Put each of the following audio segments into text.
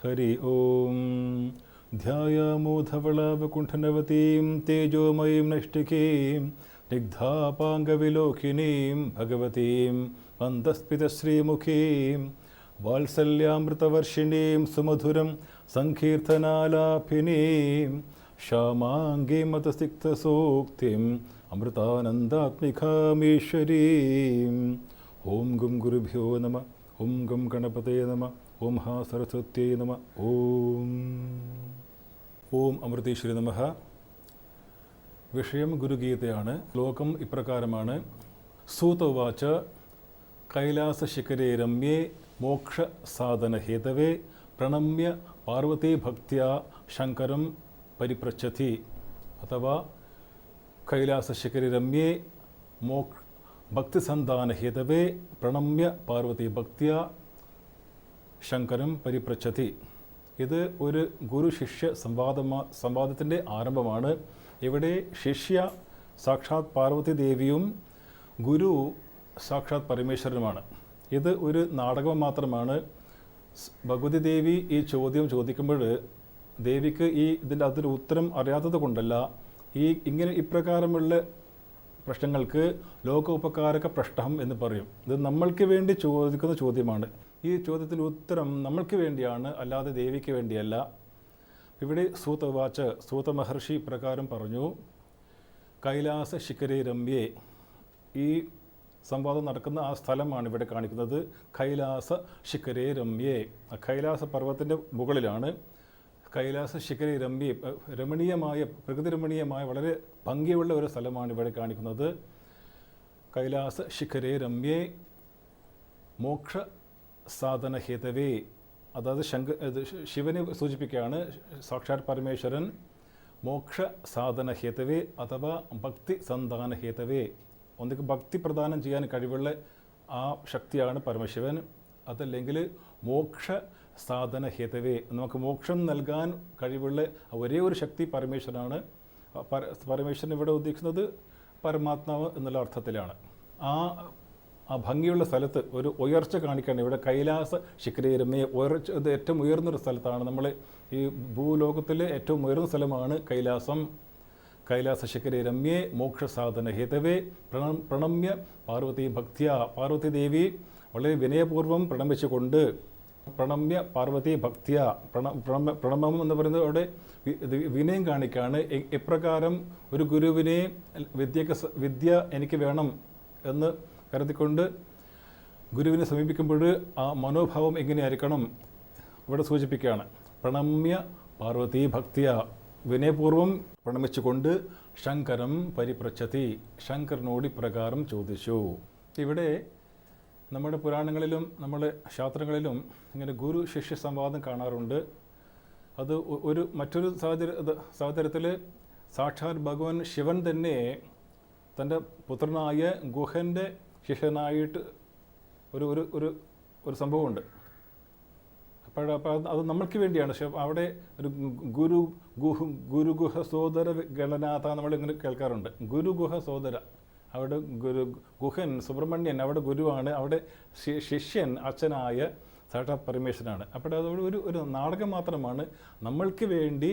ഹരി ഓം. ധ്യായാമോധവളവകുണ്ഠനവതീം തേജോമയീം നൈഷ്ഠികീം സ്നിഗ്ധാപാംഗവിലോകിനീം ഭഗവതീം മന്ദസ്മിതശ്രീമുഖീം വാത്സല്യാമൃതവർഷിണീം സുമധുരം സങ്കീർത്തനാലാഭിനീം ശ്യാമാംഗീമതസിക്തസൂക്തിം അമൃതാനന്ദാത്മികാമീശ്വരീം. ഓം ഗും ഗുരുഭ്യോ നമ. ഓം ഗം ഗണപതേ നമ. ഓം ഹാ സരസ്വത്യൈ നമ. ഓം ഓം അമൃതേശ്വരി നമഃ. വിഷയം ഗുരുഗീതയാണ്. ശ്ലോകം ഇപ്രകാരമാണ്: സൂതവാച കൈലാസശിഖരേ രമ്യേ മോക്ഷസാധനഹേതവേ പ്രണമ്യ പാർവതീഭക്ത്യാ ശങ്കരം പരിപൃച്ഛതി. അഥവാ കൈലാസശിഖരേ രമ്യേ ഭക്തിസന്ധാനഹേതവേ പ്രണമ്യ പാർവതീഭക്ത്യാ ശങ്കരം പരിപൃച്ഛതി. ഇത് ഒരു ഗുരു ശിഷ്യ സംവാദത്തിൻ്റെ ആരംഭമാണ്. ഇവിടെ ശിഷ്യ സാക്ഷാത് പാർവതി ദേവിയും ഗുരു സാക്ഷാത് പരമേശ്വരനുമാണ്. ഇത് ഒരു നാടകം മാത്രമാണ്. ഭഗവതി ദേവി ഈ ചോദ്യം ചോദിക്കുമ്പോൾ ദേവിക്ക് അതിൻ്റെ ഉത്തരം അറിയാത്തത് കൊണ്ടല്ല. ഇപ്രകാരമുള്ള പ്രശ്നങ്ങൾക്ക് ലോകോപകാരക പ്രശ്നം എന്ന് പറയും. ഇത് നമ്മൾക്ക് വേണ്ടി ചോദിക്കുന്ന ചോദ്യമാണ്. ഈ ചോദ്യത്തിൻ്റെ ഉത്തരം നമ്മൾക്ക് വേണ്ടിയാണ്, അല്ലാതെ ദേവിക്ക് വേണ്ടിയല്ല. ഇവിടെ സൂത മഹർഷി പ്രകാരം പറഞ്ഞു: കൈലാസ ശിഖരേ രമ്യേ. ഈ സംവാദം നടക്കുന്ന ആ സ്ഥലമാണ് ഇവിടെ കാണിക്കുന്നത്. കൈലാസ ശിഖരേ രമ്യേ. കൈലാസ പർവ്വതത്തിൻ്റെ മുകളിലാണ്. കൈലാസ ശിഖരേ രമ്യേ, രമണീയമായ, പ്രകൃതി രമണീയമായ, വളരെ ഭംഗിയുള്ള ഒരു സ്ഥലമാണ് ഇവിടെ കാണിക്കുന്നത്. കൈലാസ ശിഖരേ രമ്യേ മോക്ഷ സാധനഹേതവേ. അതായത് ശിവനെ സൂചിപ്പിക്കുകയാണ്. സാക്ഷാത് പരമേശ്വരൻ മോക്ഷ സാധനഹേതവേ അഥവാ ഭക്തി സന്ധാനഹേതവേ. ഒന്നിക്ക് ഭക്തി പ്രദാനം ചെയ്യാൻ കഴിവുള്ള ആ ശക്തിയാണ് പരമശിവൻ. അതല്ലെങ്കിൽ മോക്ഷ സാധനഹേതവേ, നമുക്ക് മോക്ഷം നൽകാൻ കഴിവുള്ള ഒരേ ഒരു ശക്തി പരമേശ്വരനാണ്. പരമേശ്വരൻ ഇവിടെ ഉദ്ദേശിക്കുന്നത് പരമാത്മാവ് എന്നുള്ള അർത്ഥത്തിലാണ്. ആ ഭംഗിയുള്ള സ്ഥലത്ത് ഒരു ഉയർച്ച കാണിക്കുകയാണ്. ഇവിടെ കൈലാസ ശിഖരേ രമ്യേ. ഇത് ഏറ്റവും ഉയർന്നൊരു സ്ഥലത്താണ്. നമ്മൾ ഈ ഭൂലോകത്തിലെ ഏറ്റവും ഉയർന്ന സ്ഥലമാണ് കൈലാസം. കൈലാസ ശിഖരേ രമ്യേ മോക്ഷസാധന ഹേതവേ പ്രണമ്യ പാർവതി ഭക്തിയ. പാർവതി ദേവി വളരെ വിനയപൂർവ്വം പ്രണമിച്ചുകൊണ്ട്, പ്രണമ്യ പാർവതി ഭക്തിയ, പ്രണമം എന്ന് പറയുന്നത് അവിടെ വിനയം കാണിക്കുകയാണ്. എപ്രകാരം ഒരു ഗുരുവിനെ വിദ്യ എനിക്ക് വേണം എന്ന് കരുതിക്കൊണ്ട് ഗുരുവിനെ സമീപിക്കുമ്പോൾ ആ മനോഭാവം എങ്ങനെയായിരിക്കണം ഇവിടെ സൂചിപ്പിക്കുകയാണ്. പ്രണമ്യ പാർവതി ഭക്തിയ, വിനയപൂർവ്വം പ്രണമിച്ചുകൊണ്ട് ശങ്കരം പരിപൃച്ഛതി, ശങ്കരനോട് ഇപ്രകാരം ചോദിച്ചു. ഇവിടെ നമ്മുടെ പുരാണങ്ങളിലും നമ്മുടെ ശാസ്ത്രങ്ങളിലും ഇങ്ങനെ ഗുരു ശിഷ്യ സംവാദം കാണാറുണ്ട്. അത് മറ്റൊരു സാഹചര്യത്തിൽ സാക്ഷാത് ഭഗവാൻ ശിവൻ തന്നെ തൻ്റെ പുത്രനായ ഗുഹൻ്റെ ശിഷ്യനായിട്ട് ഒരു സംഭവമുണ്ട്. അപ്പോൾ അത് നമ്മൾക്ക് വേണ്ടിയാണ്. അവിടെ ഒരു ഗുരുഗുഹ സോദര ഗണനാഥ നമ്മളിങ്ങനെ കേൾക്കാറുണ്ട്. ഗുരുഗുഹ സോദര, അവിടെ ഗുഹൻ സുബ്രഹ്മണ്യൻ അവിടെ ഗുരുവാണ്, അവിടെ ശിഷ്യൻ അച്ഛനായ സാക്ഷാത് പരമേശ്വരനാണ്. അപ്പോൾ അതോട് ഒരു നാടകം മാത്രമാണ്. നമ്മൾക്ക് വേണ്ടി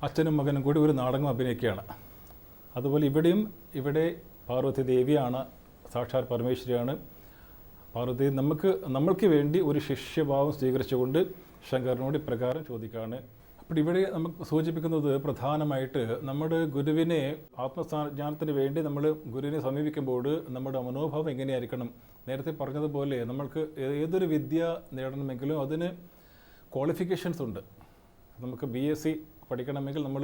അച്ഛനും മകനും കൂടി ഒരു നാടകം അഭിനയിക്കുകയാണ്. അതുപോലെ ഇവിടെ പാർവതി ദേവിയാണ്, സാക്ഷാത് പരമേശ്വരിയാണ്. പാർവതി നമ്മൾക്ക് വേണ്ടി ഒരു ശിഷ്യഭാവം സ്വീകരിച്ചുകൊണ്ട് ശങ്കരനോട് ഇപ്രകാരം ചോദിക്കുകയാണ്. അപ്പോൾ ഇവിടെ നമുക്ക് സൂചിപ്പിക്കുന്നത് പ്രധാനമായിട്ട് നമ്മുടെ ഗുരുവിനെ, ആത്മജ്ഞാനത്തിന് വേണ്ടി നമ്മൾ ഗുരുവിനെ സമീപിക്കുമ്പോൾ നമ്മുടെ മനോഭാവം എങ്ങനെയായിരിക്കണം. നേരത്തെ പറഞ്ഞതുപോലെ നമ്മൾക്ക് ഏതൊരു വിദ്യ നേടണമെങ്കിലും അതിന് ക്വാളിഫിക്കേഷൻസ് ഉണ്ട്. നമുക്ക് BSc പഠിക്കണമെങ്കിൽ നമ്മൾ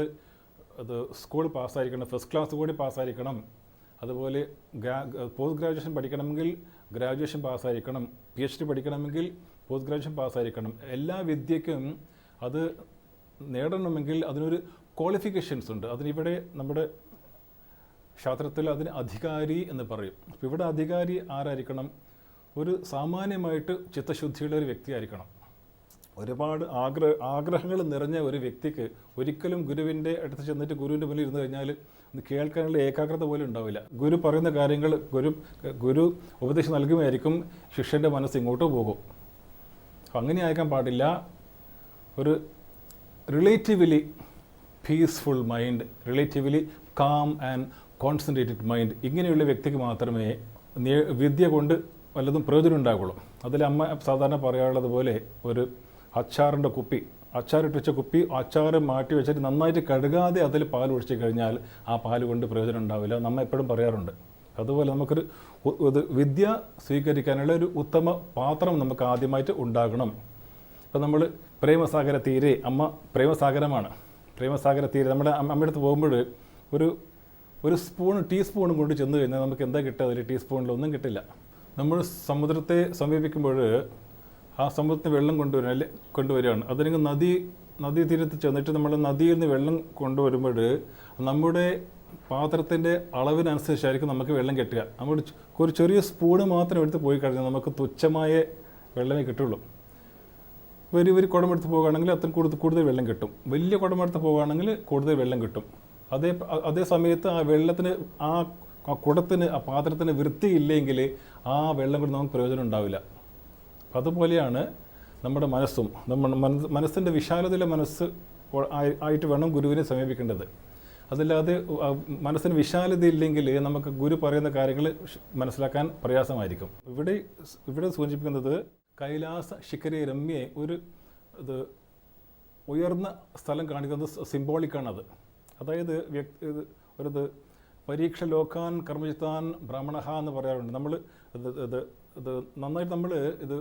അത് സ്കൂൾ പാസ്സായിരിക്കണം, ഫസ്റ്റ് ക്ലാസ് കൂടി പാസ്സായിരിക്കണം. അതുപോലെ പോസ്റ്റ് ഗ്രാജുവേഷൻ പഠിക്കണമെങ്കിൽ ഗ്രാജുവേഷൻ പാസ്സായിരിക്കണം. PhD പഠിക്കണമെങ്കിൽ പോസ്റ്റ് ഗ്രാജുവേഷൻ പാസ്സായിരിക്കണം. എല്ലാ വിദ്യക്കും അത് നേടണമെങ്കിൽ അതിനൊരു ക്വാളിഫിക്കേഷൻസ് ഉണ്ട്. അതിനിവിടെ നമ്മുടെ ശാസ്ത്രത്തിൽ അതിന് അധികാരി എന്ന് പറയും. അപ്പോൾ ഇവിടെ അധികാരി ആരായിരിക്കണം? ഒരു സാമാന്യമായിട്ട് ചിത്തശുദ്ധിയുള്ള ഒരു വ്യക്തിയായിരിക്കണം. ഒരുപാട് ആഗ്രഹങ്ങൾ നിറഞ്ഞ ഒരു വ്യക്തിക്ക് ഒരിക്കലും ഗുരുവിൻ്റെ അടുത്ത് ചെന്നിട്ട് ഗുരുവിൻ്റെ മുന്നിൽ ഇരുന്ന് കഴിഞ്ഞാൽ കേൾക്കാനുള്ള ഏകാഗ്രത പോലും ഉണ്ടാവില്ല. ഗുരു പറയുന്ന കാര്യങ്ങൾ ഗുരു ഉപദേശം നൽകുമായിരിക്കും, ശിഷ്യൻ്റെ മനസ്സ് ഇങ്ങോട്ട് പോകും. അങ്ങനെ അയക്കാൻ പാടില്ല. ഒരു relatively peaceful mind, relatively calm and concentrated mind, ഇങ്ങനെയുള്ള വ്യക്തിക്ക് മാത്രമേ വിദ്യ കൊണ്ട് വല്ലതും പ്രയോജനം ഉണ്ടാകുള്ളൂ. അതിൽ അമ്മ സാധാരണ പറയാനുള്ളത് പോലെ ഒരു അച്ചാറിൻ്റെ കുപ്പി, അച്ചാറിട്ട് വെച്ച കുപ്പി അച്ചാർ മാറ്റി വെച്ചിട്ട് നന്നായിട്ട് കഴുകാതെ അതിൽ പാൽ ഒഴിച്ച് കഴിഞ്ഞാൽ ആ പാൽ കൊണ്ട് പ്രയോജനം ഉണ്ടാവില്ല. നമ്മ എപ്പോഴും പറയാറുണ്ട്. അതുപോലെ നമുക്കൊരു വിദ്യ സ്വീകരിക്കാനുള്ള ഒരു ഉത്തമ പാത്രം നമുക്ക് ആദ്യമായിട്ട് ഉണ്ടാകണം. ഇപ്പം നമ്മൾ പ്രേമസാഗര തീരെ, അമ്മ പ്രേമസാഗരമാണ്. പ്രേമസാഗര തീരെ നമ്മുടെ അമ്മയുടെ അടുത്ത് പോകുമ്പോൾ ഒരു ടീസ്പൂണും കൊണ്ട് ചെന്ന് കഴിഞ്ഞാൽ നമുക്ക് എന്താ കിട്ടുക? അതിൽ ടീസ്പൂണിലൊന്നും കിട്ടില്ല. നമ്മൾ സമുദ്രത്തെ സമീപിക്കുമ്പോൾ ആ സമുദ്രത്തിന് വെള്ളം കൊണ്ടുവരികയാണ്. അതിന് നദീതീരത്ത് ചെന്നിട്ട് നമ്മൾ നദിയിൽ നിന്ന് വെള്ളം കൊണ്ടുവരുമ്പോൾ നമ്മുടെ പാത്രത്തിൻ്റെ അളവിനനുസരിച്ചായിരിക്കും നമുക്ക് വെള്ളം കിട്ടുക. നമ്മൾ ഒരു ചെറിയ സ്പൂണ് മാത്രം എടുത്ത് പോയി കഴിഞ്ഞാൽ നമുക്ക് തുച്ഛമായ വെള്ളമേ കിട്ടുള്ളൂ. ഒരു കുടമെടുത്ത് പോകുകയാണെങ്കിൽ അത്ര കൂടുതൽ വെള്ളം കിട്ടും. വലിയ കുടമെടുത്ത് പോകുകയാണെങ്കിൽ കൂടുതൽ വെള്ളം കിട്ടും. അതേ സമയത്ത് ആ വെള്ളത്തിന്, ആ കുടത്തിന്, ആ പാത്രത്തിന് വൃത്തിയില്ലെങ്കിൽ ആ വെള്ളം കൊണ്ട് നമുക്ക് പ്രയോജനം ഉണ്ടാവില്ല. അതുപോലെയാണ് നമ്മുടെ മനസ്സും. മനസ്സിൻ്റെ വിശാലതയിലെ മനസ്സ് ആയിട്ട് വേണം ഗുരുവിനെ സമീപിക്കേണ്ടത്. അതല്ലാതെ മനസ്സിന് വിശാലത ഇല്ലെങ്കിൽ നമുക്ക് ഗുരു പറയുന്ന കാര്യങ്ങൾ മനസ്സിലാക്കാൻ പ്രയാസമായിരിക്കും. ഇവിടെ സൂചിപ്പിക്കുന്നത് കൈലാസ ശിഖരേ രമ്യയെ, ഇത് ഉയർന്ന സ്ഥലം കാണിക്കുന്നത് സിംബോളിക്കാണത്. അതായത് ഒരു പരീക്ഷ ലോകാൻ കർമ്മജിത്താൻ ബ്രാഹ്മണഹ എന്ന് പറയാറുണ്ട്. നമ്മൾ ഇത് നന്നായിട്ട് നമ്മൾ ഇത്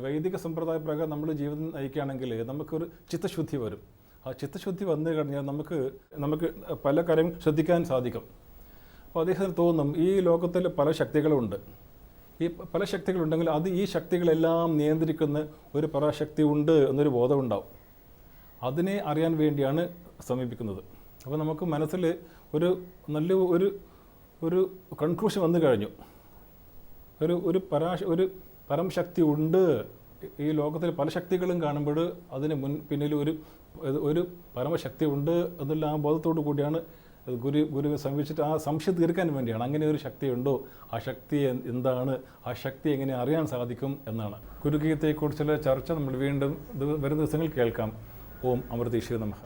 വൈദിക സമ്പ്രദായ പ്രകാരം നമ്മൾ ജീവിതം നയിക്കുകയാണെങ്കിൽ നമുക്കൊരു ചിത്തശുദ്ധി വരും. ആ ചിത്തശുദ്ധി വന്നു കഴിഞ്ഞാൽ നമുക്ക് പല കാര്യം ശ്രദ്ധിക്കാൻ സാധിക്കും. അപ്പോൾ അദ്ദേഹത്തിന് തോന്നും ഈ ലോകത്തിൽ പല ശക്തികളുണ്ട്. ഈ പല ശക്തികളുണ്ടെങ്കിൽ ഈ ശക്തികളെല്ലാം നിയന്ത്രിക്കുന്ന ഒരു പരാശക്തി ഉണ്ട് എന്നൊരു ബോധമുണ്ടാവും. അതിനെ അറിയാൻ വേണ്ടിയാണ് സമീപിക്കുന്നത്. അപ്പോൾ നമുക്ക് മനസ്സിൽ ഒരു കൺക്ലൂഷൻ വന്നു കഴിഞ്ഞു. ഒരു പരംശക്തി ഉണ്ട്. ഈ ലോകത്തിൽ പല ശക്തികളും കാണുമ്പോൾ അതിന് പിന്നിൽ ഒരു പരമശക്തി ഉണ്ട് എന്നുള്ള ആ ബോധത്തോടു കൂടിയാണ് ഗുരുവിനെ സമീപിച്ചിട്ട് ആ സംശയം തീർക്കാൻ വേണ്ടിയാണ്. അങ്ങനെ ഒരു ശക്തിയുണ്ടോ, ആ ശക്തി എന്താണ്, ആ ശക്തി എങ്ങനെ അറിയാൻ സാധിക്കും എന്നാണ്. ഗുരുഗീതയെക്കുറിച്ചുള്ള ചർച്ച നമ്മൾ വീണ്ടും വരുന്ന ദിവസങ്ങളിൽ കേൾക്കാം. ഓം അമൃതീശ്വര നമഃ.